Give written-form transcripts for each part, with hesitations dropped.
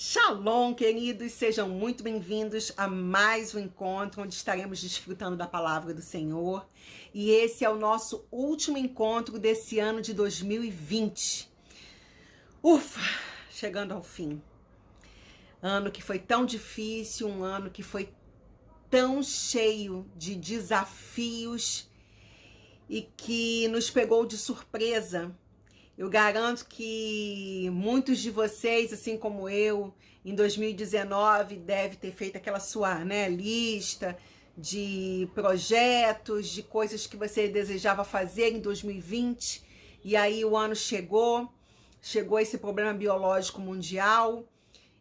Shalom, queridos, sejam muito bem-vindos a mais um encontro onde estaremos desfrutando da palavra do Senhor. E esse é o nosso último encontro desse ano de 2020. Ufa, chegando ao fim. Ano que foi tão difícil, um ano que foi tão cheio de desafios e que nos pegou de surpresa. Eu garanto que muitos de vocês, assim como eu, em 2019, deve ter feito aquela sua, lista de projetos, de coisas que você desejava fazer em 2020. E aí o ano chegou esse problema biológico mundial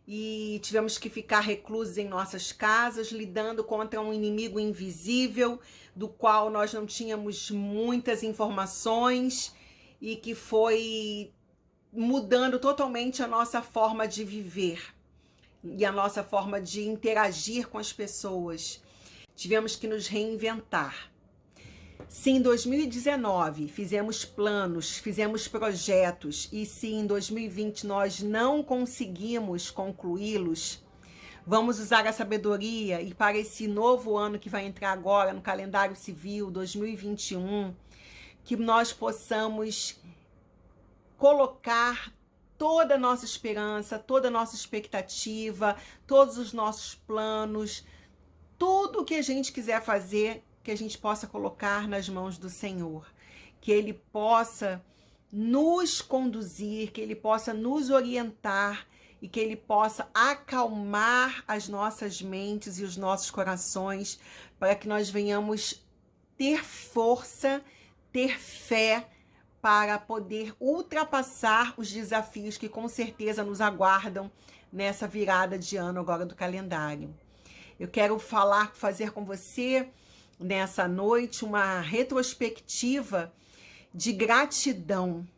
e tivemos que ficar reclusos em nossas casas, lidando contra um inimigo invisível, do qual nós não tínhamos muitas informações, e que foi mudando totalmente a nossa forma de viver e a nossa forma de interagir com as pessoas. Tivemos que nos reinventar. Se em 2019 fizemos planos, fizemos projetos, e se em 2020 nós não conseguimos concluí-los, vamos usar a sabedoria e para esse novo ano que vai entrar agora no calendário civil, 2021, que nós possamos colocar toda a nossa esperança, toda a nossa expectativa, todos os nossos planos, tudo o que a gente quiser fazer, que a gente possa colocar nas mãos do Senhor, que Ele possa nos conduzir, que Ele possa nos orientar e que Ele possa acalmar as nossas mentes e os nossos corações, para que nós venhamos ter força, ter fé para poder ultrapassar os desafios que com certeza nos aguardam nessa virada de ano agora do calendário. Eu quero fazer com você nessa noite uma retrospectiva de gratidão.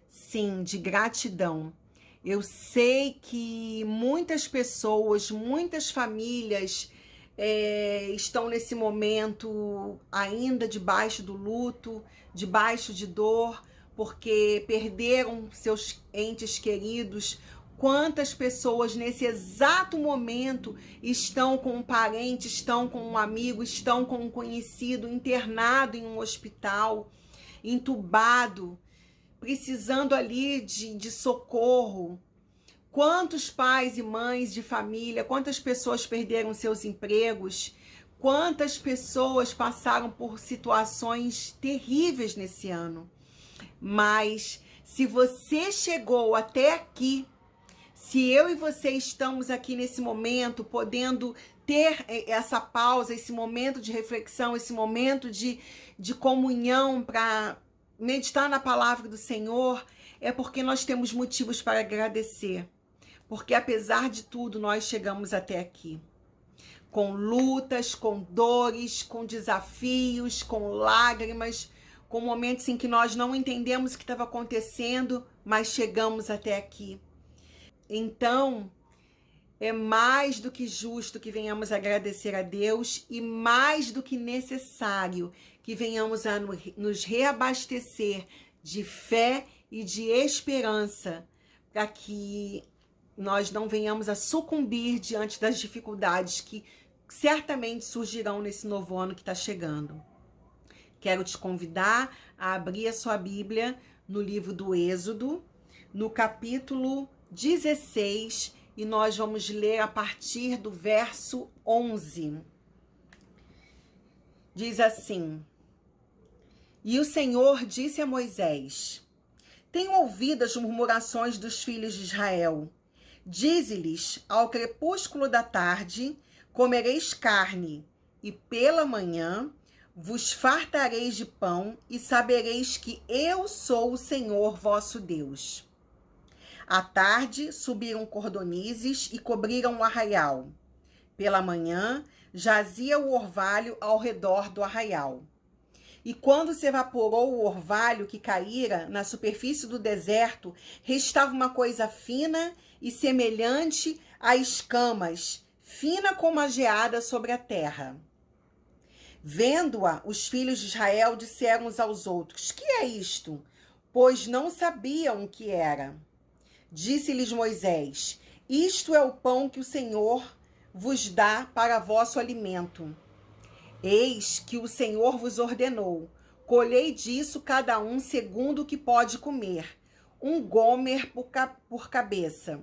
Sim, de gratidão. Eu sei que muitas pessoas, muitas famílias estão nesse momento ainda debaixo do luto, debaixo de dor, porque perderam seus entes queridos. Quantas pessoas nesse exato momento estão com um parente, estão com um amigo, estão com um conhecido internado em um hospital, entubado, precisando ali de socorro. Quantos pais e mães de família, quantas pessoas perderam seus empregos, quantas pessoas passaram por situações terríveis nesse ano. Mas se você chegou até aqui, se eu e você estamos aqui nesse momento, podendo ter essa pausa, esse momento de reflexão, esse momento de comunhão para meditar na palavra do Senhor, é porque nós temos motivos para agradecer. Porque apesar de tudo, nós chegamos até aqui. Com lutas, com dores, com desafios, com lágrimas, com momentos em que nós não entendemos o que estava acontecendo, mas chegamos até aqui. Então, é mais do que justo que venhamos agradecer a Deus e mais do que necessário que venhamos a nos reabastecer de fé e de esperança, para que nós não venhamos a sucumbir diante das dificuldades que certamente surgirão nesse novo ano que está chegando. Quero te convidar a abrir a sua Bíblia no livro do Êxodo, no capítulo 16, e nós vamos ler a partir do verso 11. Diz assim: E o Senhor disse a Moisés: Tenho ouvido as murmurações dos filhos de Israel. Dize-lhes: ao crepúsculo da tarde comereis carne, e pela manhã vos fartareis de pão, e sabereis que eu sou o Senhor vosso Deus. À tarde subiram cordonizes e cobriram o arraial. Pela manhã jazia o orvalho ao redor do arraial. E quando se evaporou o orvalho que caíra na superfície do deserto, restava uma coisa fina e semelhante a escamas, fina como a geada sobre a terra. Vendo-a, os filhos de Israel disseram uns aos outros: Que é isto? Pois não sabiam o que era. Disse-lhes Moisés: Isto é o pão que o Senhor vos dá para vosso alimento. Eis que o Senhor vos ordenou: colhei disso cada um segundo o que pode comer, um gomer por cabeça,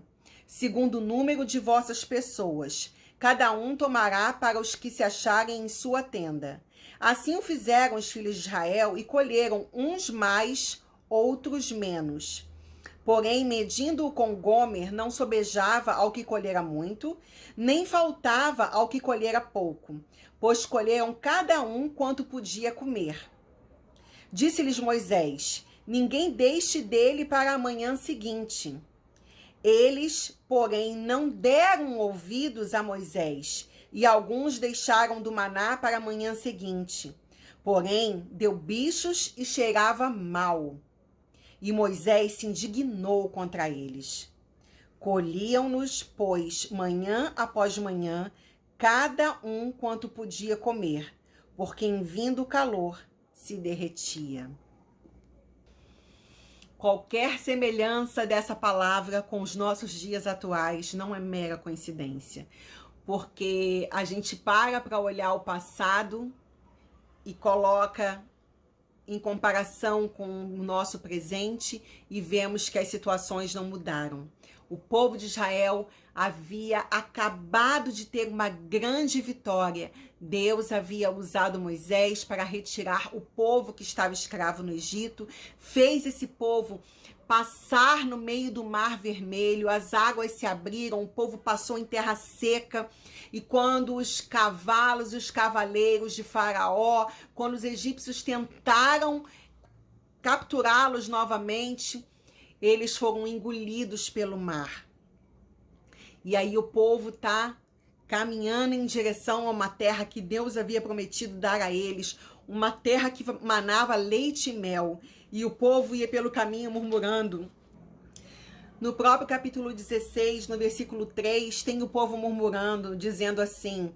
segundo o número de vossas pessoas. Cada um tomará para os que se acharem em sua tenda. Assim o fizeram os filhos de Israel e colheram uns mais, outros menos. Porém, medindo-o com gomer, não sobejava ao que colhera muito, nem faltava ao que colhera pouco, pois colheram cada um quanto podia comer. Disse-lhes Moisés: ninguém deixe dele para a manhã seguinte. Eles, porém, não deram ouvidos a Moisés, e alguns deixaram do maná para a manhã seguinte. Porém, deu bichos e cheirava mal. E Moisés se indignou contra eles. Colhiam-nos, pois, manhã após manhã, cada um quanto podia comer, porque em vindo o calor se derretia. Qualquer semelhança dessa palavra com os nossos dias atuais não é mera coincidência, porque a gente para olhar o passado e coloca em comparação com o nosso presente e vemos que as situações não mudaram. O povo de Israel havia acabado de ter uma grande vitória. Deus havia usado Moisés para retirar o povo que estava escravo no Egito, fez esse povo passar no meio do Mar Vermelho, as águas se abriram, o povo passou em terra seca, e quando os cavalos e os cavaleiros de Faraó, quando os egípcios tentaram capturá-los novamente, eles foram engolidos pelo mar. E aí o povo está caminhando em direção a uma terra que Deus havia prometido dar a eles, uma terra que manava leite e mel. E o povo ia pelo caminho murmurando. No próprio capítulo 16, no versículo 3, tem o povo murmurando, dizendo assim: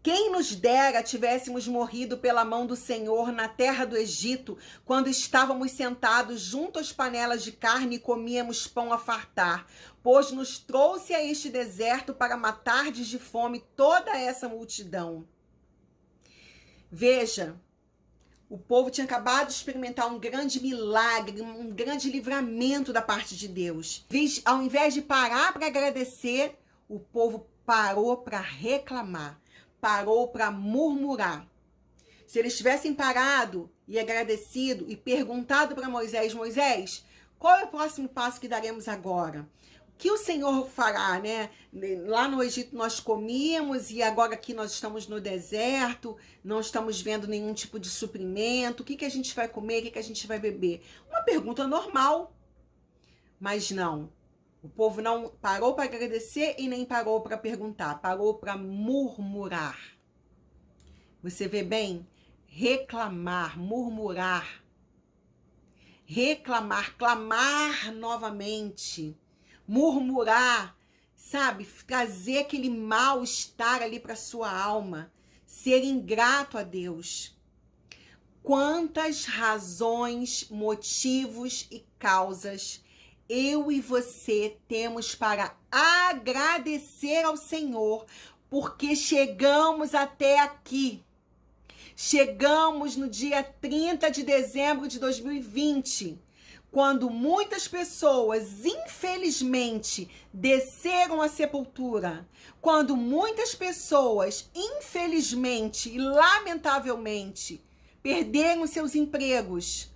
quem nos dera tivéssemos morrido pela mão do Senhor na terra do Egito, quando estávamos sentados junto às panelas de carne e comíamos pão a fartar, pois nos trouxe a este deserto para matardes de fome toda essa multidão. Veja, o povo tinha acabado de experimentar um grande milagre, um grande livramento da parte de Deus. Ao invés de parar para agradecer, o povo parou para reclamar, parou para murmurar. Se eles tivessem parado e agradecido e perguntado para Moisés: Moisés, qual é o próximo passo que daremos agora? O que o Senhor fará, né? Lá no Egito nós comíamos e agora aqui nós estamos no deserto, não estamos vendo nenhum tipo de suprimento. O que a gente vai comer? O que a gente vai beber? Uma pergunta normal. Mas não. O povo não parou para agradecer e nem parou para perguntar. Parou para murmurar. Você vê bem? Reclamar, murmurar. Reclamar, clamar novamente. Murmurar, sabe? Trazer aquele mal-estar ali para sua alma. Ser ingrato a Deus. Quantas razões, motivos e causas eu e você temos para agradecer ao Senhor, porque chegamos até aqui. Chegamos no dia 30 de dezembro de 2020. Quando muitas pessoas, infelizmente, desceram à sepultura, quando muitas pessoas, infelizmente e lamentavelmente, perderam seus empregos,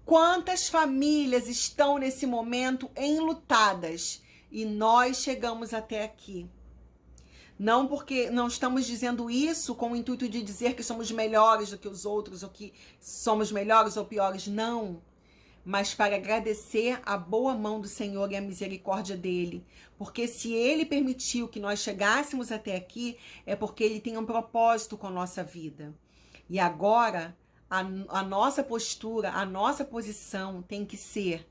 quantas famílias estão nesse momento enlutadas e nós chegamos até aqui. Não porque não estamos dizendo isso com o intuito de dizer que somos melhores do que os outros, ou que somos melhores ou piores, não. Mas para agradecer a boa mão do Senhor e a misericórdia dele. Porque se ele permitiu que nós chegássemos até aqui, é porque ele tem um propósito com a nossa vida. E agora, a nossa postura, a nossa posição tem que ser: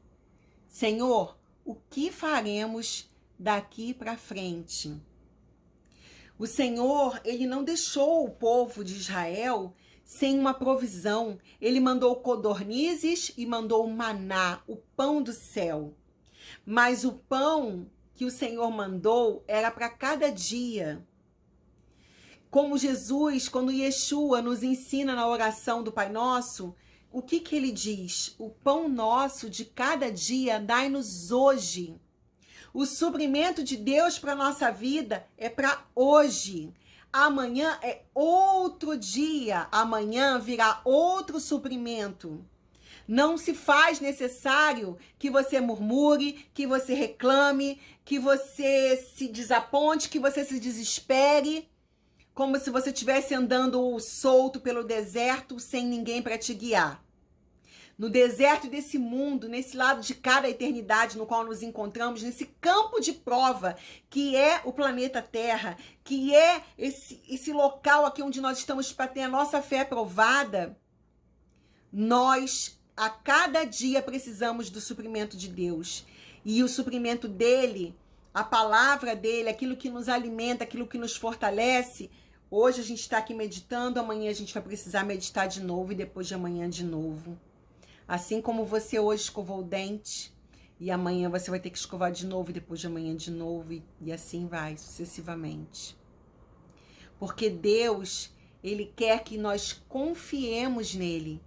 Senhor, o que faremos daqui para frente? O Senhor, ele não deixou o povo de Israel sem uma provisão. Ele mandou codornizes e mandou o maná, o pão do céu. Mas o pão que o Senhor mandou era para cada dia. Como Jesus, quando Yeshua nos ensina na oração do Pai Nosso, o que ele diz? O pão nosso de cada dia dai-nos hoje. O suprimento de Deus para a nossa vida é para hoje. Amanhã é outro dia. Amanhã virá outro suprimento. Não se faz necessário que você murmure, que você reclame, que você se desaponte, que você se desespere, como se você estivesse andando solto pelo deserto sem ninguém para te guiar. No deserto desse mundo, nesse lado de cada eternidade no qual nos encontramos, nesse campo de prova que é o planeta Terra, que é esse local aqui onde nós estamos para ter a nossa fé provada, nós a cada dia precisamos do suprimento de Deus. E o suprimento dele, a palavra dele, aquilo que nos alimenta, aquilo que nos fortalece. Hoje a gente está aqui meditando, amanhã a gente vai precisar meditar de novo e depois de amanhã de novo. Assim como você hoje escovou o dente e amanhã você vai ter que escovar de novo e depois de amanhã de novo e assim vai sucessivamente. Porque Deus, ele quer que nós confiemos nele.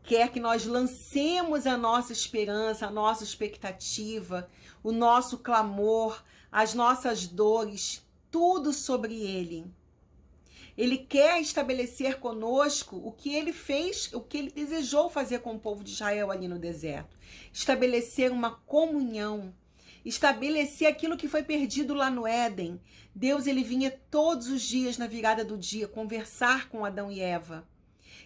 Quer que nós lancemos a nossa esperança, a nossa expectativa, o nosso clamor, as nossas dores, tudo sobre ele. Ele quer estabelecer conosco o que ele fez, o que ele desejou fazer com o povo de Israel ali no deserto. Estabelecer uma comunhão, estabelecer aquilo que foi perdido lá no Éden. Deus, ele vinha todos os dias na virada do dia conversar com Adão e Eva.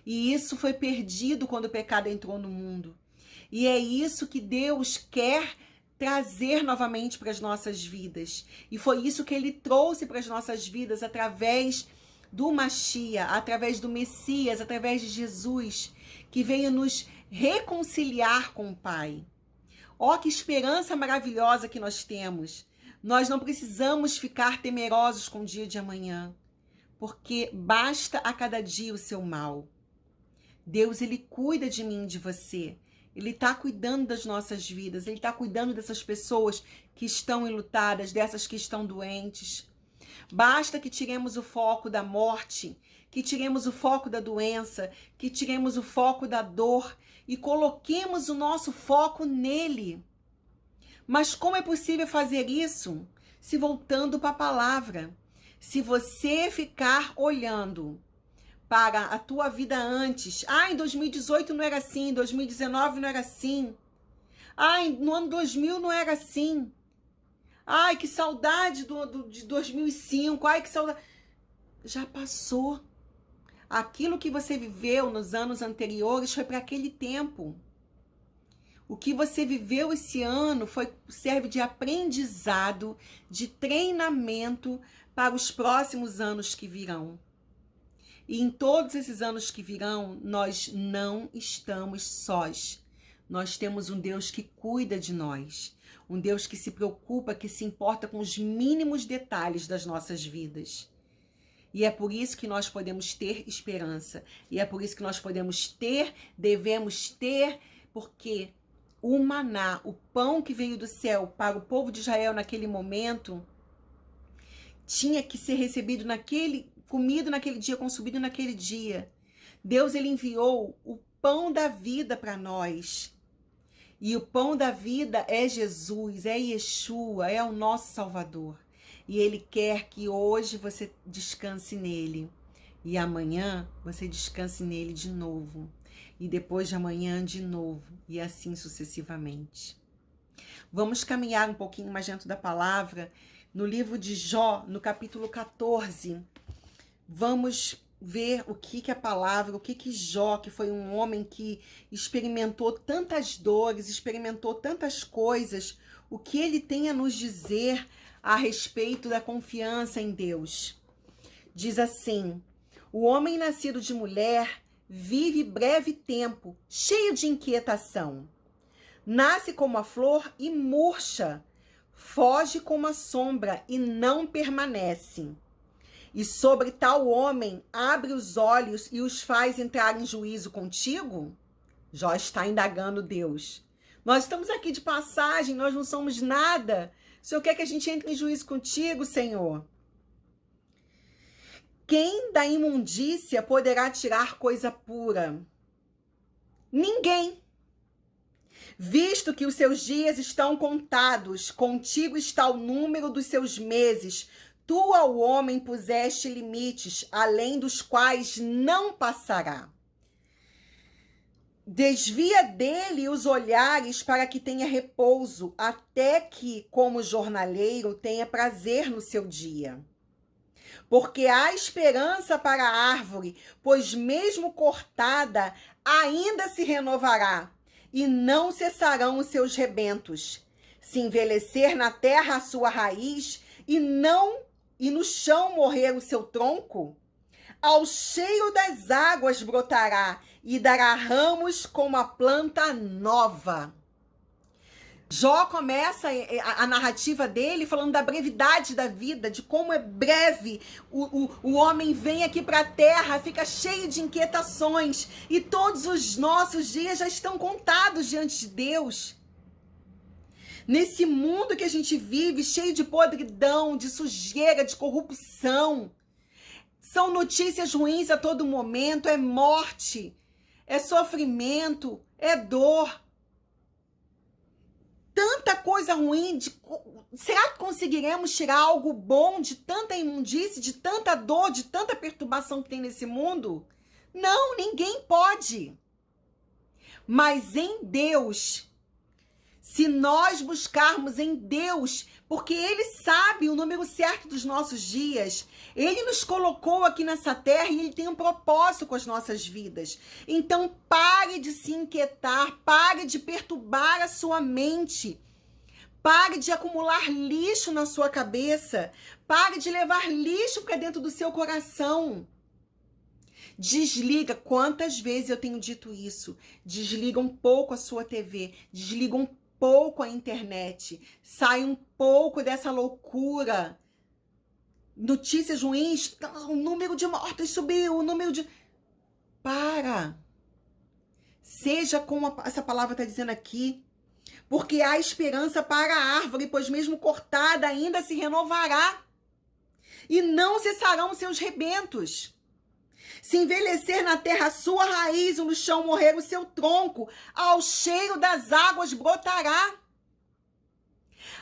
E isso foi perdido quando o pecado entrou no mundo. E é isso que Deus quer trazer novamente para as nossas vidas. E foi isso que ele trouxe para as nossas vidas através do Mashiach, através do Messias, através de Jesus, que veio nos reconciliar com o Pai. Ó, que esperança maravilhosa que nós temos. Nós não precisamos ficar temerosos com o dia de amanhã, porque basta a cada dia o seu mal. Deus, ele cuida de mim e de você. Ele está cuidando das nossas vidas. Ele está cuidando dessas pessoas que estão enlutadas, dessas que estão doentes. Basta que tiremos o foco da morte, que tiremos o foco da doença, que tiremos o foco da dor e coloquemos o nosso foco nele. Mas como é possível fazer isso? Se voltando para a palavra. Se você ficar olhando para a tua vida antes. Em 2018 não era assim, em 2019 não era assim. No ano 2000 não era assim. Que saudade de 2005. Que saudade. Já passou. Aquilo que você viveu nos anos anteriores foi para aquele tempo. O que você viveu esse ano serve de aprendizado, de treinamento para os próximos anos que virão. E em todos esses anos que virão, nós não estamos sós. Nós temos um Deus que cuida de nós. Um Deus que se preocupa, que se importa com os mínimos detalhes das nossas vidas. E é por isso que nós podemos ter esperança. E é por isso que nós devemos ter, porque o maná, o pão que veio do céu para o povo de Israel naquele momento, tinha que ser recebido comido naquele dia, consumido naquele dia. Deus, ele enviou o pão da vida para nós. E o pão da vida é Jesus, é Yeshua, é o nosso Salvador. E ele quer que hoje você descanse nele. E amanhã você descanse nele de novo. E depois de amanhã de novo. E assim sucessivamente. Vamos caminhar um pouquinho mais dentro da palavra. No livro de Jó, no capítulo 14. Vamos ver o que a palavra, o que Jó, que foi um homem que experimentou tantas dores, experimentou tantas coisas, o que ele tem a nos dizer a respeito da confiança em Deus. Diz assim: o homem nascido de mulher vive breve tempo, cheio de inquietação. Nasce como a flor e murcha, foge como a sombra e não permanece. E sobre tal homem abre os olhos e os faz entrar em juízo contigo? Jó está indagando Deus. Nós estamos aqui de passagem, nós não somos nada. O Senhor quer que a gente entre em juízo contigo, Senhor. Quem da imundícia poderá tirar coisa pura? Ninguém. Visto que os seus dias estão contados, contigo está o número dos seus meses. Tu ao homem puseste limites, além dos quais não passará. Desvia dele os olhares para que tenha repouso, até que, como jornaleiro, tenha prazer no seu dia. Porque há esperança para a árvore, pois mesmo cortada, ainda se renovará, e não cessarão os seus rebentos. Se envelhecer na terra a sua raiz, e no chão morrer o seu tronco, ao cheiro das águas brotará, e dará ramos como a planta nova. Jó começa a narrativa dele falando da brevidade da vida, de como é breve. O homem vem aqui para a terra, fica cheio de inquietações, e todos os nossos dias já estão contados diante de Deus. Nesse mundo que a gente vive, cheio de podridão, de sujeira, de corrupção, são notícias ruins a todo momento, é morte, é sofrimento, é dor. Tanta coisa ruim, será que conseguiremos tirar algo bom de tanta imundície, de tanta dor, de tanta perturbação que tem nesse mundo? Não, ninguém pode. Mas em Deus, se nós buscarmos em Deus, porque Ele sabe o número certo dos nossos dias, Ele nos colocou aqui nessa terra e Ele tem um propósito com as nossas vidas. Então pare de se inquietar, pare de perturbar a sua mente, pare de acumular lixo na sua cabeça, pare de levar lixo para dentro do seu coração. Desliga, quantas vezes eu tenho dito isso? Desliga um pouco a sua TV, desliga um pouco a internet, sai um pouco dessa loucura. Notícias ruins, o número de mortos subiu, o número de... Para! Seja como essa palavra está dizendo aqui, porque há esperança para a árvore, pois mesmo cortada ainda se renovará, e não cessarão seus rebentos. Se envelhecer na terra a sua raiz, no chão morrer o seu tronco, ao cheiro das águas brotará.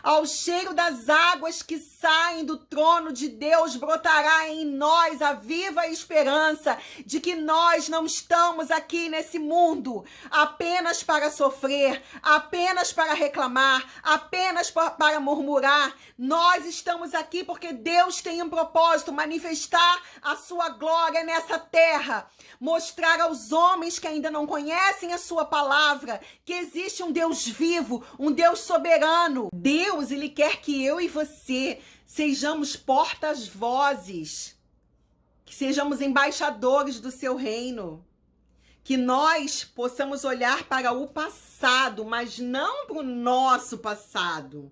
Ao cheiro das águas que saem do trono de Deus, brotará em nós a viva esperança de que nós não estamos aqui nesse mundo apenas para sofrer, apenas para reclamar, apenas para murmurar. Nós estamos aqui porque Deus tem um propósito, manifestar a sua glória nessa terra, mostrar aos homens que ainda não conhecem a sua palavra que existe um Deus vivo, um Deus soberano. Deus, Ele quer que eu e você sejamos portas-vozes, que sejamos embaixadores do seu reino, que nós possamos olhar para o passado, mas não para o nosso passado,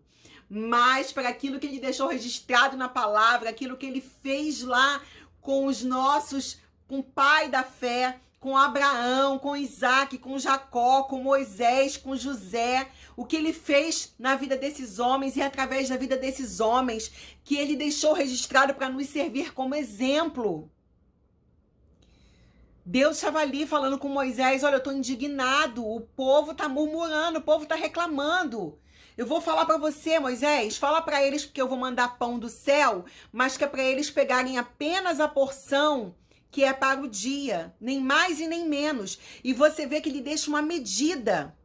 mas para aquilo que Ele deixou registrado na palavra, aquilo que Ele fez lá com os nossos, com o pai da fé, com Abraão, com Isaac, com Jacó, com Moisés, com José, o que Ele fez na vida desses homens e através da vida desses homens, que Ele deixou registrado para nos servir como exemplo. Deus estava ali falando com Moisés, olha, eu estou indignado, o povo está murmurando, o povo está reclamando. Eu vou falar para você, Moisés, fala para eles porque eu vou mandar pão do céu, mas que é para eles pegarem apenas a porção que é para o dia, nem mais e nem menos. E você vê que Ele deixa uma medida.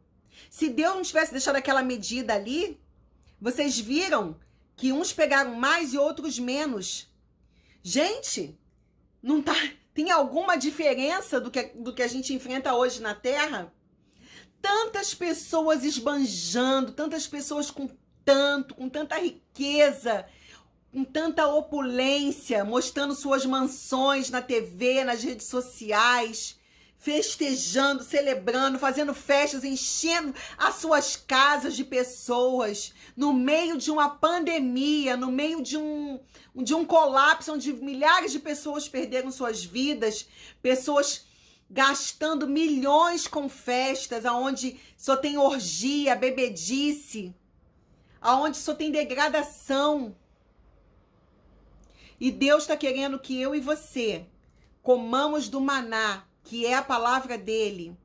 Se Deus não tivesse deixado aquela medida ali, vocês viram que uns pegaram mais e outros menos. Gente, não tá, tem alguma diferença do que a gente enfrenta hoje na Terra? Tantas pessoas esbanjando, tantas pessoas com tanta riqueza, com tanta opulência, mostrando suas mansões na TV, nas redes sociais, festejando, celebrando, fazendo festas, enchendo as suas casas de pessoas, no meio de uma pandemia, no meio de um colapso, onde milhares de pessoas perderam suas vidas, pessoas gastando milhões com festas, onde só tem orgia, bebedice. aonde só tem degradação. E Deus está querendo que eu e você comamos do maná, que é a palavra dele,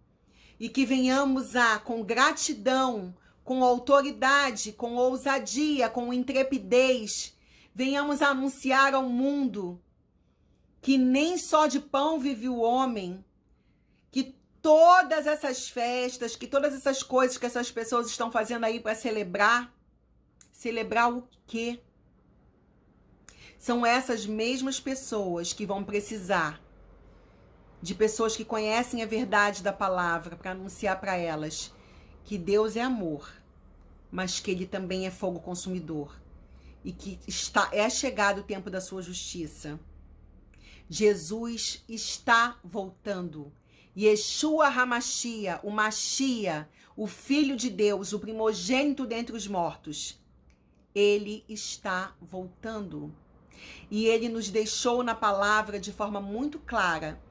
e que venhamos com gratidão, com autoridade, com ousadia, com intrepidez, venhamos a anunciar ao mundo que nem só de pão vive o homem, que todas essas festas, que todas essas coisas que essas pessoas estão fazendo aí para celebrar o quê? São essas mesmas pessoas que vão precisar de pessoas que conhecem a verdade da palavra para anunciar para elas que Deus é amor, mas que ele também é fogo consumidor e que é chegado o tempo da sua justiça. Jesus está voltando. Yeshua HaMashiach, o Mashiach, o Filho de Deus, o primogênito dentre os mortos, ele está voltando. E ele nos deixou na palavra de forma muito clara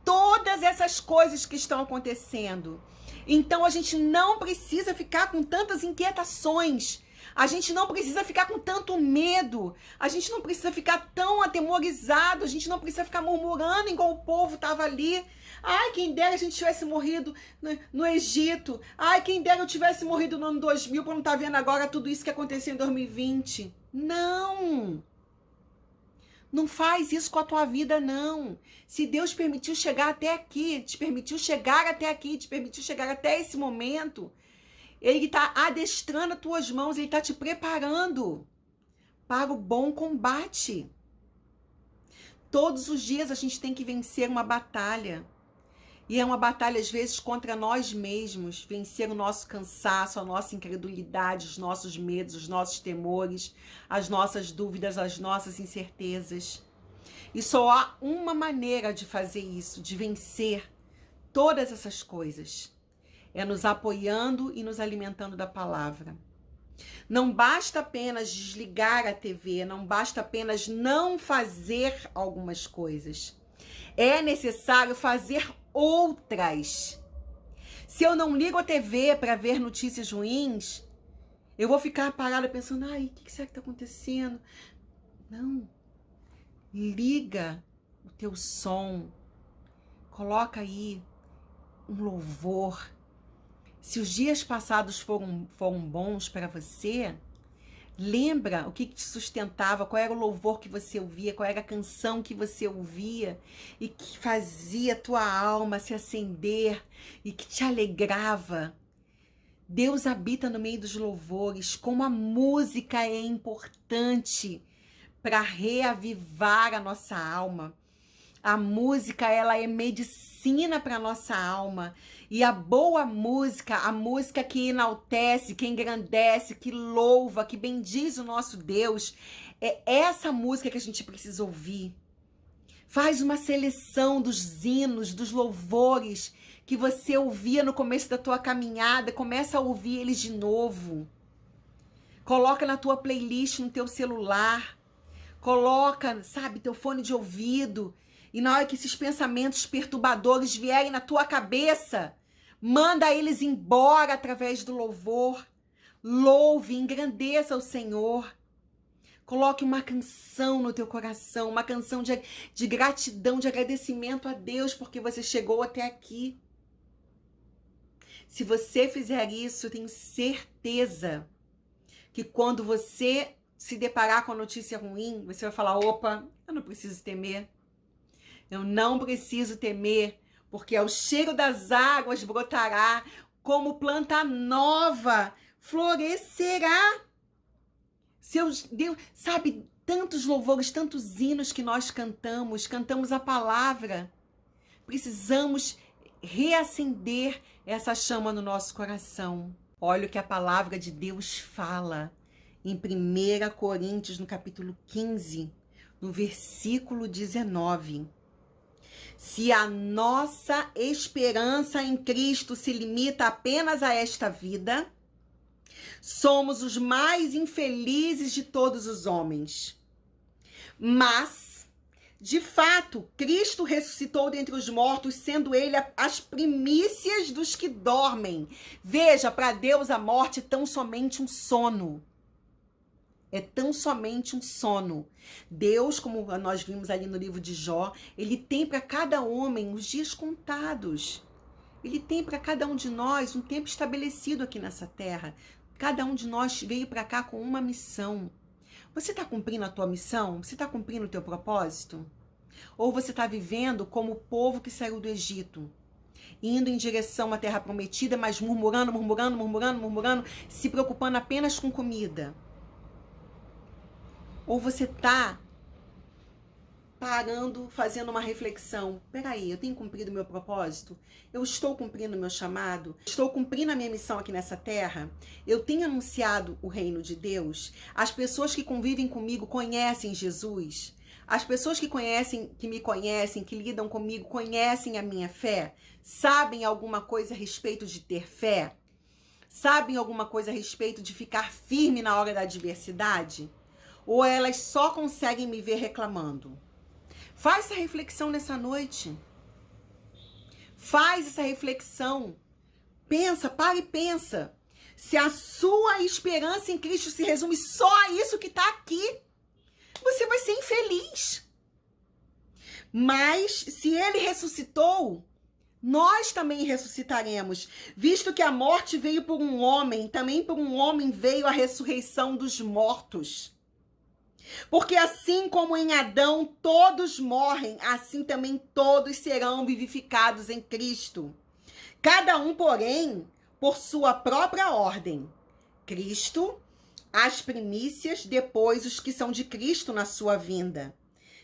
todas essas coisas que estão acontecendo. Então a gente não precisa ficar com tantas inquietações. A gente não precisa ficar com tanto medo. A gente não precisa ficar tão atemorizado. A gente não precisa ficar murmurando igual o povo estava ali. Ai, quem dera a gente tivesse morrido no Egito. Ai, quem dera eu tivesse morrido no ano 2000 para não estar vendo agora tudo isso que aconteceu em 2020. Não! Não faz isso com a tua vida, não. Se Deus permitiu chegar até aqui, te permitiu chegar até aqui, te permitiu chegar até esse momento, ele está adestrando as tuas mãos, ele está te preparando para o bom combate. Todos os dias a gente tem que vencer uma batalha. E é uma batalha, às vezes, contra nós mesmos. Vencer o nosso cansaço, a nossa incredulidade, os nossos medos, os nossos temores, as nossas dúvidas, as nossas incertezas. E só há uma maneira de fazer isso, de vencer todas essas coisas. É nos apoiando e nos alimentando da palavra. Não basta apenas desligar a TV, não basta apenas não fazer algumas coisas. É necessário fazer outras. Se eu não ligo a TV para ver notícias ruins, eu vou ficar parada pensando, ai, o que será que está acontecendo? Não. Liga o teu som. Coloca aí um louvor. Se os dias passados foram bons para você, lembra o que te sustentava, qual era o louvor que você ouvia, qual era a canção que você ouvia e que fazia a tua alma se acender e que te alegrava. Deus habita no meio dos louvores, como a música é importante para reavivar a nossa alma. A música, ela é medicina para a nossa alma. E a boa música, a música que enaltece, que engrandece, que louva, que bendiz o nosso Deus, é essa música que a gente precisa ouvir. Faz uma seleção dos hinos, dos louvores que você ouvia no começo da tua caminhada, começa a ouvir eles de novo. Coloca na tua playlist, no teu celular. Coloca, sabe, teu fone de ouvido. E na hora que esses pensamentos perturbadores vierem na tua cabeça, manda eles embora através do louvor. Louve, engrandeça o Senhor. Coloque uma canção no teu coração, uma canção de gratidão, de agradecimento a Deus, porque você chegou até aqui. Se você fizer isso, eu tenho certeza que quando você se deparar com a notícia ruim, você vai falar, opa, eu não preciso temer. Eu não preciso temer, porque ao cheiro das águas brotará, como planta nova, florescerá. Deus, sabe, tantos louvores, tantos hinos que nós cantamos a palavra. Precisamos reacender essa chama no nosso coração. Olha o que a palavra de Deus fala em 1 Coríntios, no capítulo 15, no versículo 19. Se a nossa esperança em Cristo se limita apenas a esta vida, somos os mais infelizes de todos os homens. Mas, De fato, Cristo ressuscitou dentre os mortos, sendo ele as primícias dos que dormem. Veja, para Deus a morte é tão somente um sono. É tão somente um sono. Deus, como nós vimos ali no livro de Jó, ele tem para cada homem os dias contados. Ele tem para cada um de nós um tempo estabelecido aqui nessa terra. Cada um de nós veio para cá com uma missão. Você está cumprindo a tua missão? Você está cumprindo o teu propósito? Ou você está vivendo como o povo que saiu do Egito, indo em direção à terra prometida, mas murmurando, se preocupando apenas com comida? Ou você está parando, fazendo uma reflexão? Peraí, eu tenho cumprido o meu propósito? Eu estou cumprindo o meu chamado? Estou cumprindo a minha missão aqui nessa terra? Eu tenho anunciado o reino de Deus? As pessoas que convivem comigo conhecem Jesus? As pessoas que me conhecem, que lidam comigo, conhecem a minha fé? Sabem alguma coisa a respeito de ter fé? Sabem alguma coisa a respeito de ficar firme na hora da adversidade? Ou elas só conseguem me ver reclamando? Faz essa reflexão nessa noite. Faz essa reflexão. Pensa, para e pensa. Se a sua esperança em Cristo se resume só a isso que está aqui, você vai ser infeliz. Mas se ele ressuscitou, nós também ressuscitaremos. Visto que a morte veio por um homem, também por um homem veio a ressurreição dos mortos. Porque assim como em Adão todos morrem, assim também todos serão vivificados em Cristo. Cada um, porém, por sua própria ordem. Cristo, as primícias, depois os que são de Cristo na sua vinda.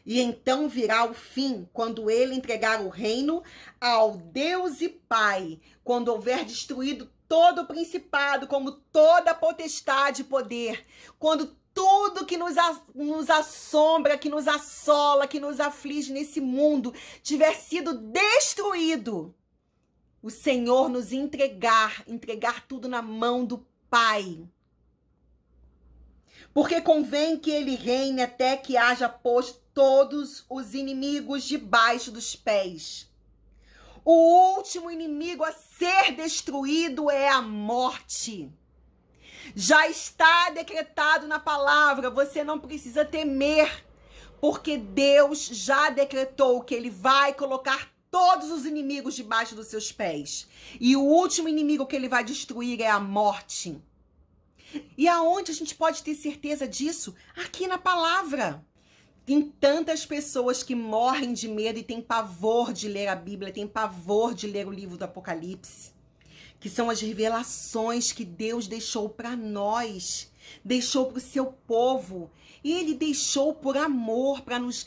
E então virá o fim, quando ele entregar o reino ao Deus e Pai, quando houver destruído todo o principado, como toda potestade e poder, quando tudo que nos assombra, que nos assola, que nos aflige nesse mundo tiver sido destruído, o Senhor nos entregar tudo na mão do Pai. Porque convém que ele reine até que haja posto todos os inimigos debaixo dos pés. O último inimigo a ser destruído é a morte. Já está decretado na palavra, você não precisa temer, porque Deus já decretou que ele vai colocar todos os inimigos debaixo dos seus pés. E o último inimigo que ele vai destruir é a morte. E aonde a gente pode ter certeza disso? Aqui na palavra. Tem tantas pessoas que morrem de medo e têm pavor de ler a Bíblia, têm pavor de ler o livro do Apocalipse, que são as revelações que Deus deixou para nós, deixou para o seu povo. E ele deixou por amor, para nos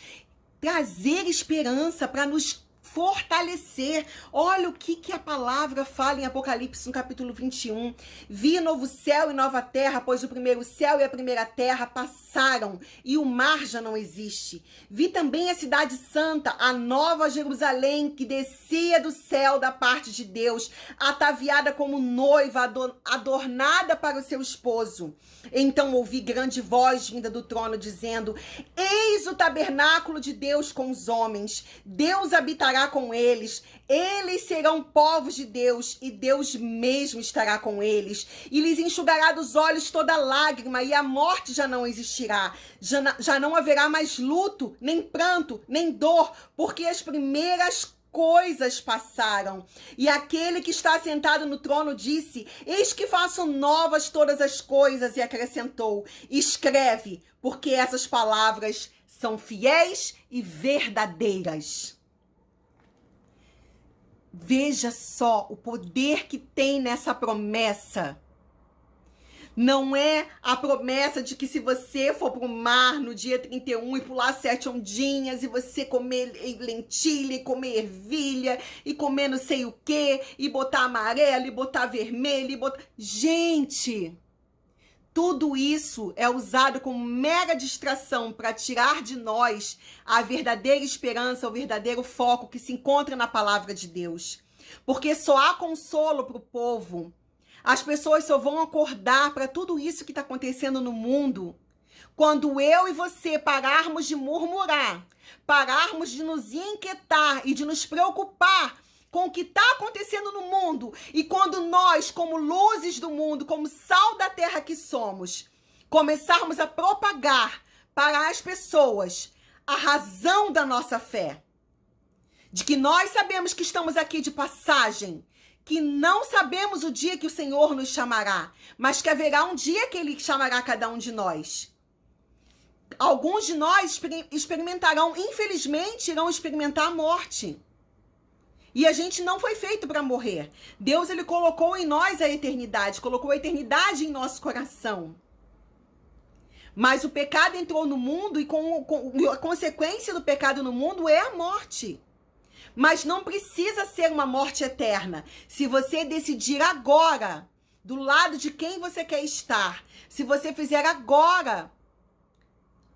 trazer esperança, para nos fortalecer. Olha o que a palavra fala em Apocalipse, no capítulo 21. Vi novo céu e nova terra, pois o primeiro céu e a primeira terra passaram e o mar já não existe. Vi também a cidade santa, a nova Jerusalém, que descia do céu da parte de Deus, ataviada como noiva, adornada para o seu esposo. Então ouvi grande voz vinda do trono, dizendo: eis o tabernáculo de Deus com os homens. Deus habitará com eles. Eles serão povos de Deus, e Deus mesmo estará com eles. E lhes enxugará dos olhos toda lágrima, e a morte já não existirá. Já não haverá mais luto, nem pranto, nem dor, porque as primeiras coisas passaram. E aquele que está sentado no trono disse: eis que faço novas todas as coisas, e acrescentou: escreve, porque essas palavras são fiéis e verdadeiras. Veja só o poder que tem nessa promessa. Não é a promessa de que se você for para o mar no dia 31 e pular 7 ondinhas e você comer lentilha e comer ervilha e comer não sei o que e botar amarelo e botar vermelho e botar... Gente, tudo isso é usado como mega distração para tirar de nós a verdadeira esperança, o verdadeiro foco que se encontra na palavra de Deus. Porque só há consolo para o povo. As pessoas só vão acordar para tudo isso que está acontecendo no mundo Quando eu e você pararmos de murmurar, pararmos de nos inquietar e de nos preocupar com o que está acontecendo no mundo, e quando nós, como luzes do mundo, como sal da terra que somos, começarmos a propagar para as pessoas a razão da nossa fé, de que nós sabemos que estamos aqui de passagem, que não sabemos o dia que o Senhor nos chamará, mas que haverá um dia que Ele chamará cada um de nós. Alguns de nós experimentarão, infelizmente, irão experimentar a morte. E a gente não foi feito para morrer. Deus, Ele colocou em nós a eternidade, colocou a eternidade em nosso coração. Mas o pecado entrou no mundo e a consequência do pecado no mundo é a morte. Mas não precisa ser uma morte eterna. Se você decidir agora, do lado de quem você quer estar, se você fizer agora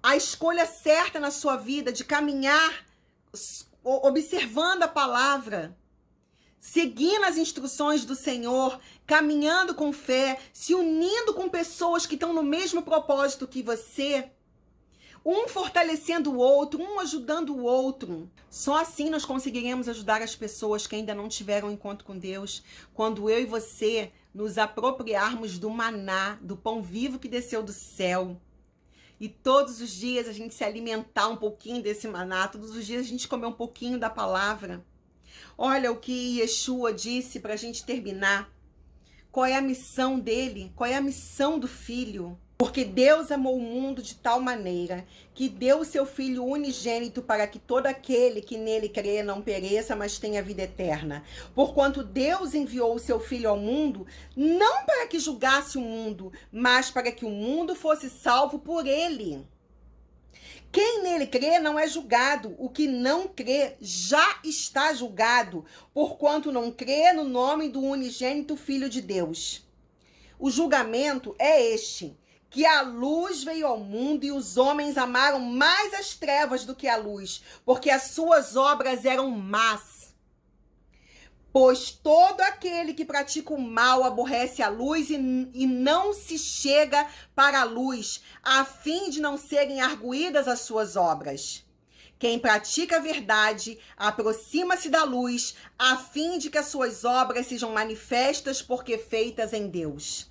a escolha certa na sua vida de caminhar observando a palavra, seguindo as instruções do Senhor, caminhando com fé, se unindo com pessoas que estão no mesmo propósito que você, um fortalecendo o outro, um ajudando o outro. Só assim nós conseguiremos ajudar as pessoas que ainda não tiveram encontro com Deus, quando eu e você nos apropriarmos do maná, do pão vivo que desceu do céu. E todos os dias a gente se alimentar um pouquinho desse maná, todos os dias a gente comer um pouquinho da palavra. Olha o que Yeshua disse para a gente terminar. Qual é a missão dele? Qual é a missão do Filho? Porque Deus amou o mundo de tal maneira que deu o seu Filho unigênito para que todo aquele que nele crê não pereça, mas tenha vida eterna. Porquanto Deus enviou o seu Filho ao mundo, não para que julgasse o mundo, mas para que o mundo fosse salvo por ele. Quem nele crê não é julgado, o que não crê já está julgado, porquanto não crê no nome do unigênito Filho de Deus. O julgamento é este, que a luz veio ao mundo e os homens amaram mais as trevas do que a luz, porque as suas obras eram más. Pois todo aquele que pratica o mal aborrece a luz e não se chega para a luz, a fim de não serem arguídas as suas obras. Quem pratica a verdade aproxima-se da luz, a fim de que as suas obras sejam manifestas porque feitas em Deus.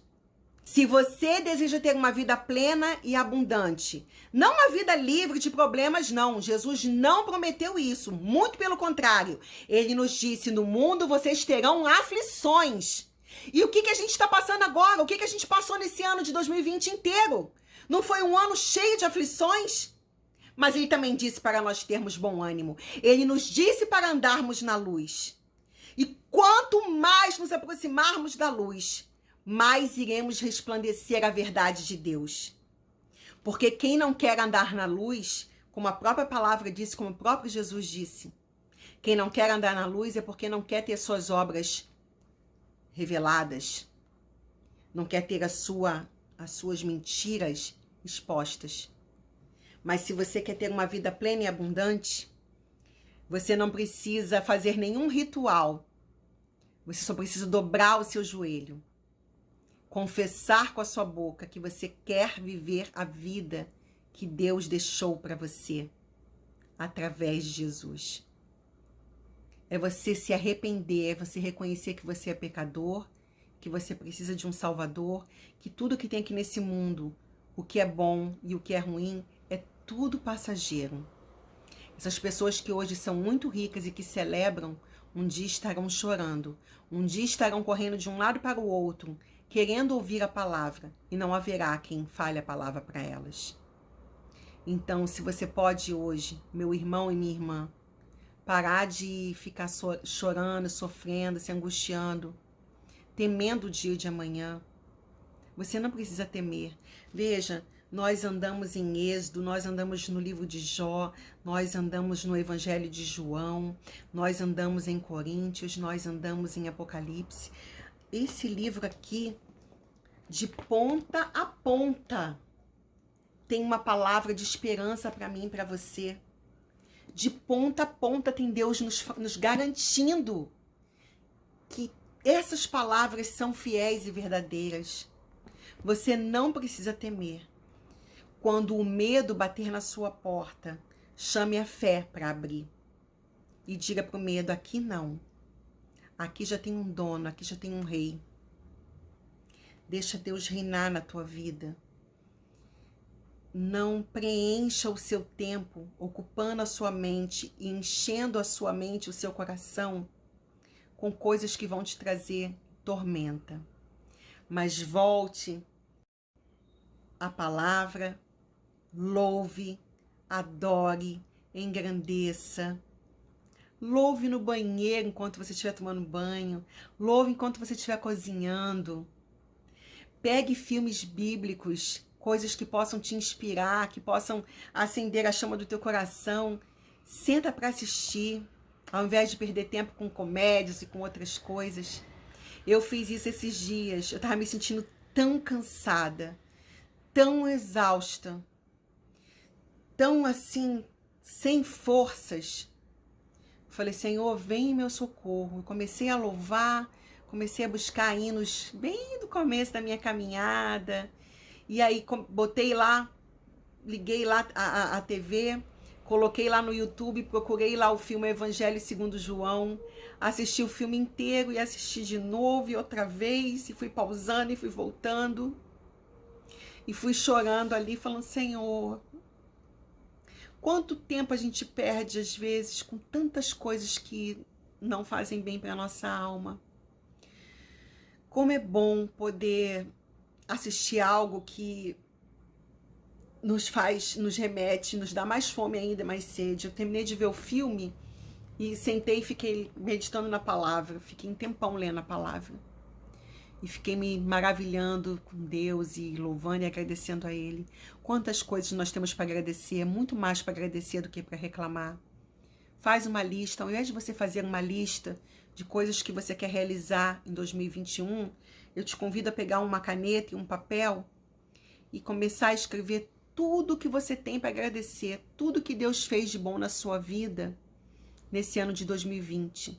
Se você deseja ter uma vida plena e abundante, não uma vida livre de problemas, não. Jesus não prometeu isso, muito pelo contrário. Ele nos disse, no mundo vocês terão aflições. E o que a gente está passando agora? O que a gente passou nesse ano de 2020 inteiro? Não foi um ano cheio de aflições? Mas ele também disse para nós termos bom ânimo. Ele nos disse para andarmos na luz. E quanto mais nos aproximarmos da luz, mais iremos resplandecer a verdade de Deus. Porque quem não quer andar na luz, como a própria palavra disse, como o próprio Jesus disse, quem não quer andar na luz é porque não quer ter suas obras reveladas, não quer ter as suas mentiras expostas. Mas se você quer ter uma vida plena e abundante, você não precisa fazer nenhum ritual, você só precisa dobrar o seu joelho, confessar com a sua boca que você quer viver a vida que Deus deixou para você através de Jesus. É você se arrepender, é você reconhecer que você é pecador, que você precisa de um Salvador, que tudo que tem aqui nesse mundo, o que é bom e o que é ruim, é tudo passageiro. Essas pessoas que hoje são muito ricas e que celebram, um dia estarão chorando, um dia estarão correndo de um lado para o outro, querendo ouvir a palavra, e não haverá quem fale a palavra para elas. Então, se você pode hoje, meu irmão e minha irmã, parar de ficar chorando, sofrendo, se angustiando, temendo o dia de amanhã, você não precisa temer. Veja, nós andamos em Êxodo, nós andamos no livro de Jó, nós andamos no Evangelho de João, nós andamos em Coríntios, nós andamos em Apocalipse. Esse livro aqui, de ponta a ponta, tem uma palavra de esperança para mim e para você. De ponta a ponta tem Deus nos garantindo que essas palavras são fiéis e verdadeiras. Você não precisa temer. Quando o medo bater na sua porta, chame a fé para abrir. E diga para o medo, aqui não. Aqui já tem um dono, aqui já tem um rei. Deixa Deus reinar na tua vida. Não preencha o seu tempo ocupando a sua mente e enchendo a sua mente, o seu coração, com coisas que vão te trazer tormenta. Mas volte à palavra, louve, adore, engrandeça. Louve no banheiro enquanto você estiver tomando banho. Louve enquanto você estiver cozinhando. Pegue filmes bíblicos, coisas que possam te inspirar, que possam acender a chama do teu coração. Senta para assistir, ao invés de perder tempo com comédias e com outras coisas. Eu fiz isso esses dias. Eu estava me sentindo tão cansada, tão exausta, tão assim, sem forças. Falei, Senhor, vem em meu socorro. Eu comecei a louvar, comecei a buscar hinos bem do começo da minha caminhada. E aí botei lá, liguei lá a TV, coloquei lá no YouTube, procurei lá o filme Evangelho segundo João, assisti o filme inteiro e assisti de novo e outra vez, e fui pausando e fui voltando. E fui chorando ali, falando, Senhor, quanto tempo a gente perde, às vezes, com tantas coisas que não fazem bem para a nossa alma. Como é bom poder assistir algo que nos faz, nos remete, nos dá mais fome ainda, mais sede. Eu terminei de ver o filme e sentei e fiquei meditando na palavra. Fiquei um tempão lendo a palavra. E fiquei me maravilhando com Deus e louvando e agradecendo a Ele. Quantas coisas nós temos para agradecer, muito mais para agradecer do que para reclamar. Faz uma lista, ao invés de você fazer uma lista de coisas que você quer realizar em 2021, eu te convido a pegar uma caneta e um papel e começar a escrever tudo que você tem para agradecer, tudo que Deus fez de bom na sua vida nesse ano de 2020.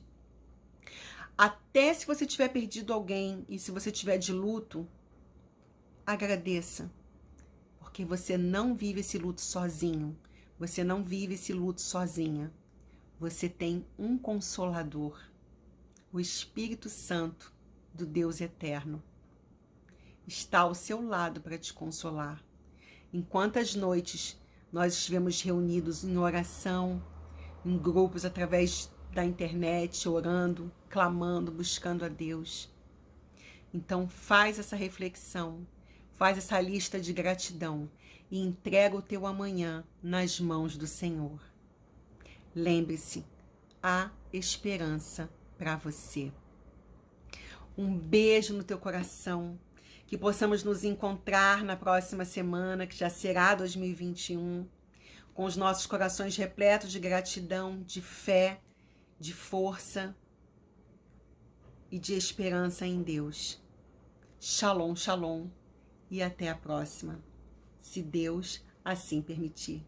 Até se você tiver perdido alguém e se você tiver de luto, agradeça. Porque você não vive esse luto sozinho. Você não vive esse luto sozinha. Você tem um consolador, o Espírito Santo do Deus eterno. Está ao seu lado para te consolar. Em quantas noites nós estivemos reunidos em oração, em grupos através da internet, orando, clamando, buscando a Deus. Então faz essa reflexão, faz essa lista de gratidão e entrega o teu amanhã nas mãos do Senhor. Lembre-se, há esperança para você. Um beijo no teu coração, que possamos nos encontrar na próxima semana, que já será 2021, com os nossos corações repletos de gratidão, de fé, de força e de esperança em Deus. Shalom, shalom e até a próxima, se Deus assim permitir.